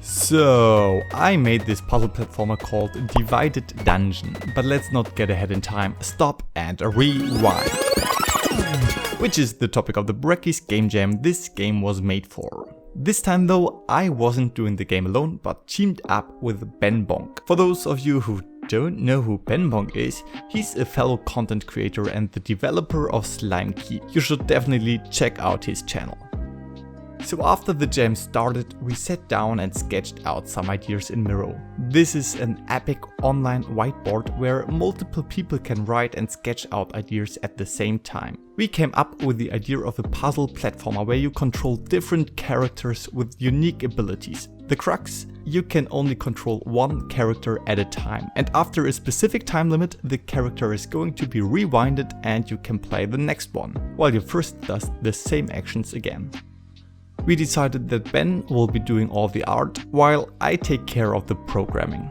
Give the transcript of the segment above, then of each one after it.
So, I made this puzzle platformer called Divided Dungeon, but let's not get ahead in time, stop and rewind. Which is the topic of the Brackeys Game Jam this game was made for. This time though, I wasn't doing the game alone, but teamed up with BenBonk. For those of you who don't know who BenBonk is, he's a fellow content creator and the developer of Slime Key. You should definitely check out his channel. So after the jam started, we sat down and sketched out some ideas in Miro. This is an epic online whiteboard where multiple people can write and sketch out ideas at the same time. We came up with the idea of a puzzle platformer where you control different characters with unique abilities. The crux? You can only control one character at a time, and after a specific time limit, the character is going to be rewinded and you can play the next one, while your first does the same actions again. We decided that Ben will be doing all the art, while I take care of the programming.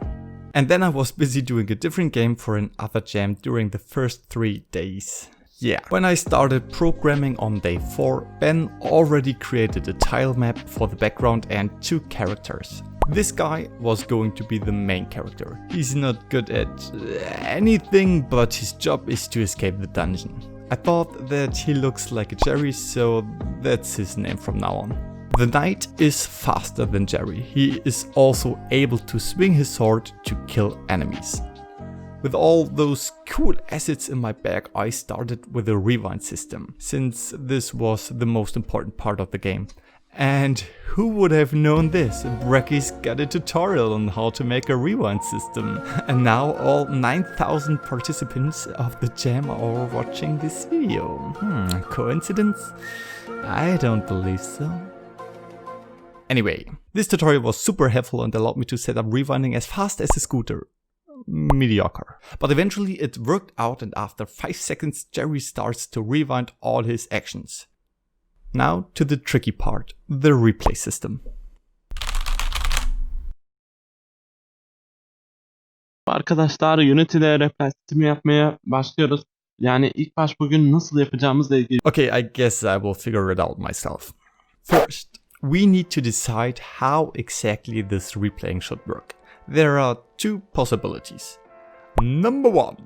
And then I was busy doing a different game for another jam during the first 3 days. Yeah, when I started programming on day 4, Ben already created a tile map for the background and 2 characters. This guy was going to be the main character. He's not good at anything, but his job is to escape the dungeon. I thought that he looks like a Jerry, so that's his name from now on. The knight is faster than Jerry. He is also able to swing his sword to kill enemies. With all those cool assets in my bag, I started with a rewind system, since this was the most important part of the game. And who would have known this? Brackeys got a tutorial on how to make a rewind system. And now all 9,000 participants of the jam are watching this video. Coincidence? I don't believe so. Anyway, this tutorial was super helpful and allowed me to set up rewinding as fast as a scooter. Mediocre. But eventually it worked out, and after 5 seconds Jerry starts to rewind all his actions. Now to the tricky part, the replay system. Arkadaşlar Unity'de replay sistemi yapmaya başlıyoruz. Yani ilk baş bugün nasıl yapacağımızla ilgili. Okay, I guess I will figure it out myself. First, we need to decide how exactly this replaying should work. There are 2 possibilities. Number 1.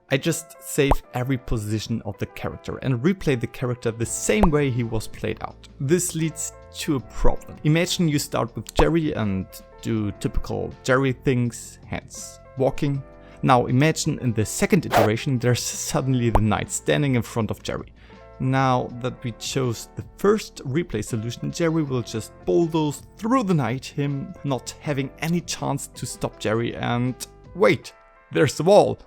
I just save every position of the character and replay the character the same way he was played out. This leads to a problem. Imagine you start with Jerry and do typical Jerry things, hence walking. Now imagine in the second iteration there's suddenly the knight standing in front of Jerry. Now that we chose the first replay solution, Jerry will just bulldoze through the knight, him not having any chance to stop Jerry, and wait, there's the wall.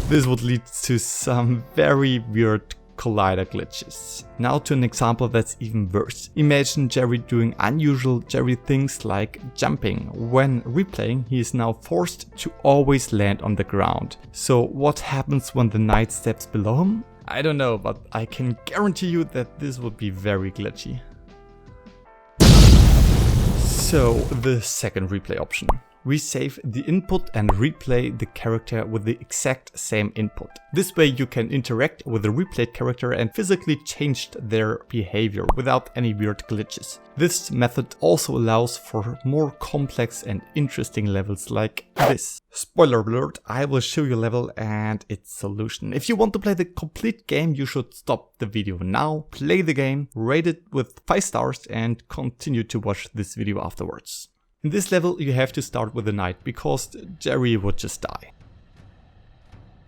This would lead to some very weird collider glitches. Now to an example that's even worse. Imagine Jerry doing unusual Jerry things like jumping. When replaying, he is now forced to always land on the ground. So what happens when the knight steps below him? I don't know, but I can guarantee you that this would be very glitchy. So the second replay option. We save the input and replay the character with the exact same input. This way you can interact with the replayed character and physically change their behavior without any weird glitches. This method also allows for more complex and interesting levels like this. Spoiler alert, I will show you a level and its solution. If you want to play the complete game, you should stop the video now, play the game, rate it with 5 stars and continue to watch this video afterwards. In this level you have to start with the knight, because Jerry would just die.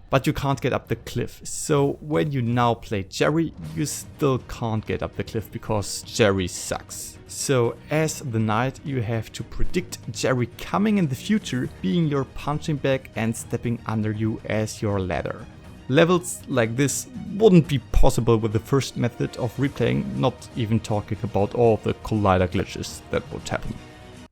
But you can't get up the cliff, so when you now play Jerry, you still can't get up the cliff because Jerry sucks. So as the knight you have to predict Jerry coming in the future, being your punching bag and stepping under you as your ladder. Levels like this wouldn't be possible with the first method of replaying, not even talking about all of the collider glitches that would happen.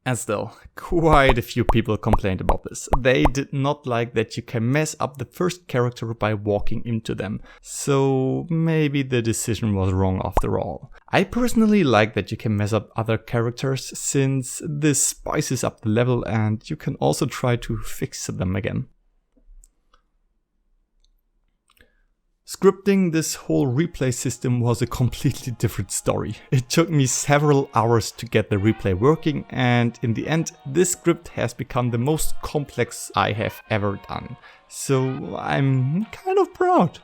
And still, quite a few people complained about this. They did not like that you can mess up the first character by walking into them. So maybe the decision was wrong after all. I personally like that you can mess up other characters, since this spices up the level and you can also try to fix them again. Scripting this whole replay system was a completely different story. It took me several hours to get the replay working, and in the end this script has become the most complex I have ever done. So I'm kind of proud.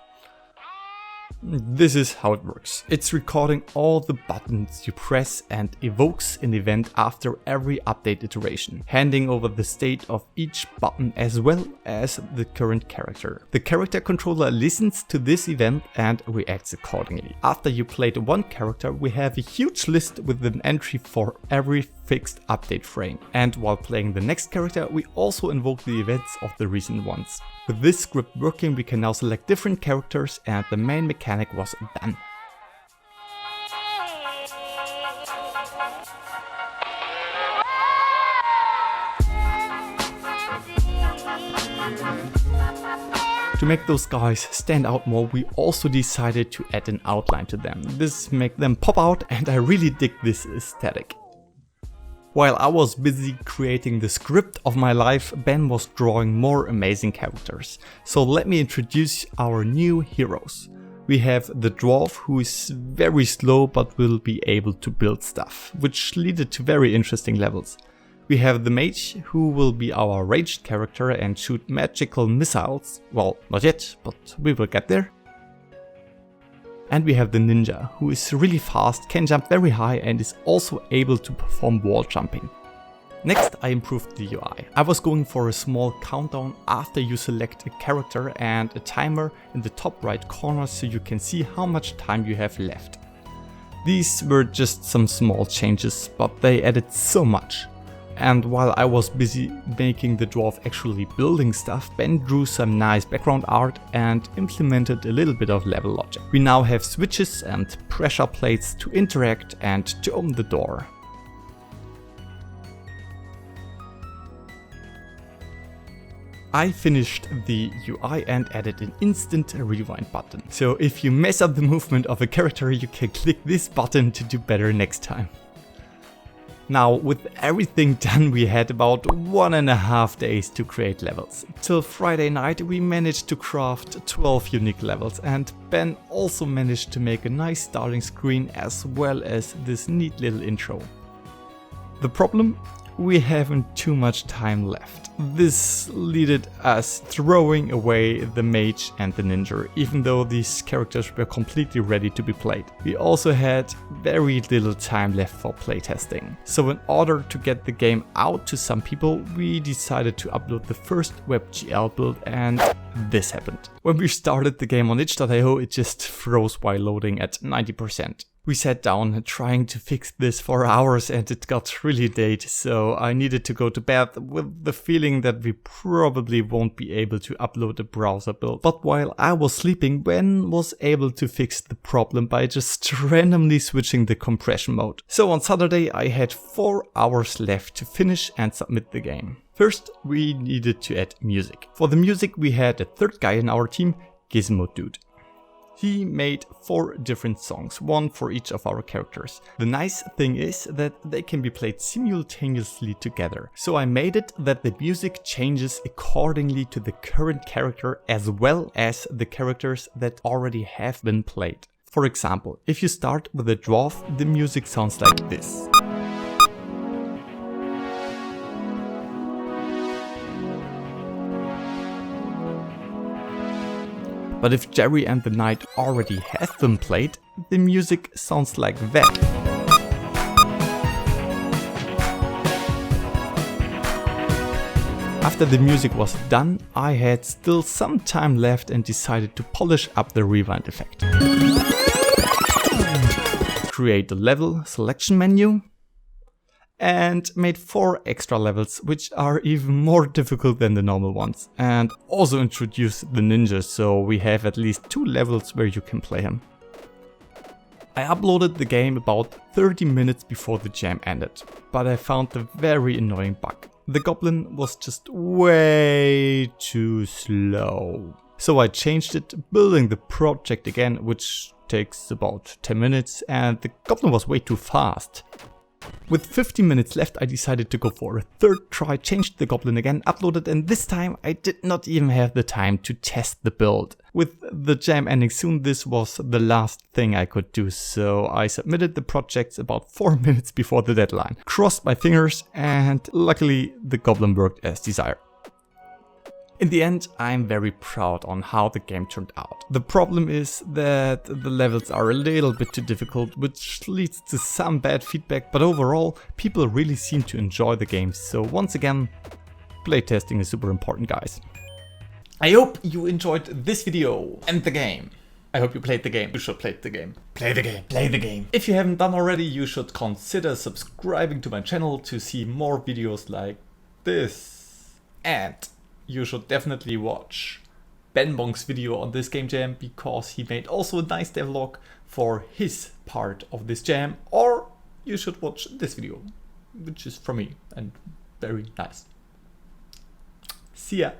This is how it works. It's recording all the buttons you press and evokes an event after every update iteration, handing over the state of each button as well as the current character. The character controller listens to this event and reacts accordingly. After you played one character, we have a huge list with an entry for every fixed update frame. And while playing the next character, we also invoke the events of the recent ones. With this script working, we can now select different characters and the main mechanic was done. To make those guys stand out more, we also decided to add an outline to them. This makes them pop out and I really dig this aesthetic. While I was busy creating the script of my life, Ben was drawing more amazing characters. So let me introduce our new heroes. We have the dwarf, who is very slow but will be able to build stuff, which led to very interesting levels. We have the mage, who will be our ranged character and shoot magical missiles. Well, not yet, but we will get there. And we have the ninja, who is really fast, can jump very high and is also able to perform wall jumping. Next, I improved the UI. I was going for a small countdown after you select a character and a timer in the top right corner so you can see how much time you have left. These were just some small changes, but they added so much. And while I was busy making the dwarf actually building stuff, Ben drew some nice background art and implemented a little bit of level logic. We now have switches and pressure plates to interact and to open the door. I finished the UI and added an instant rewind button. So if you mess up the movement of a character, you can click this button to do better next time. Now, with everything done, we had about 1.5 days to create levels. Till Friday night we managed to craft 12 unique levels, and Ben also managed to make a nice starting screen as well as this neat little intro. The problem? We haven't too much time left. This led us throwing away the mage and the ninja, even though these characters were completely ready to be played. We also had very little time left for playtesting. So in order to get the game out to some people, we decided to upload the first WebGL build, and this happened. When we started the game on itch.io, it just froze while loading at 90%. We sat down trying to fix this for hours and it got really late, so I needed to go to bed with the feeling that we probably won't be able to upload a browser build. But while I was sleeping, Ben was able to fix the problem by just randomly switching the compression mode. So on Saturday I had 4 hours left to finish and submit the game. First, we needed to add music. For the music we had a third guy in our team, GizmoDude. He made 4 different songs, one for each of our characters. The nice thing is that they can be played simultaneously together. So I made it that the music changes accordingly to the current character as well as the characters that already have been played. For example, if you start with a dwarf, the music sounds like this. But if Jerry and the Knight already have been played, the music sounds like that. After the music was done, I had still some time left and decided to polish up the rewind effect. Create the level selection menu. And made 4 extra levels, which are even more difficult than the normal ones. And also introduced the ninja, so we have at least 2 levels where you can play him. I uploaded the game about 30 minutes before the jam ended, but I found a very annoying bug. The goblin was just way too slow. So I changed it, building the project again, which takes about 10 minutes, and the goblin was way too fast. With 15 minutes left, I decided to go for a third try, changed the goblin again, uploaded, and this time I did not even have the time to test the build. With the jam ending soon, this was the last thing I could do, so I submitted the projects about 4 minutes before the deadline. Crossed my fingers, and luckily the goblin worked as desired. In the end, I'm very proud on how the game turned out. The problem is that the levels are a little bit too difficult, which leads to some bad feedback, but overall, people really seem to enjoy the game, so once again, playtesting is super important, guys. I hope you enjoyed this video and the game. I hope you played the game. You should play the game. Play the game. Play the game. If you haven't done already, you should consider subscribing to my channel to see more videos like this. And you should definitely watch BenBonk's video on this game jam, because he made also a nice devlog for his part of this jam. Or you should watch this video, which is from me and very nice. See ya.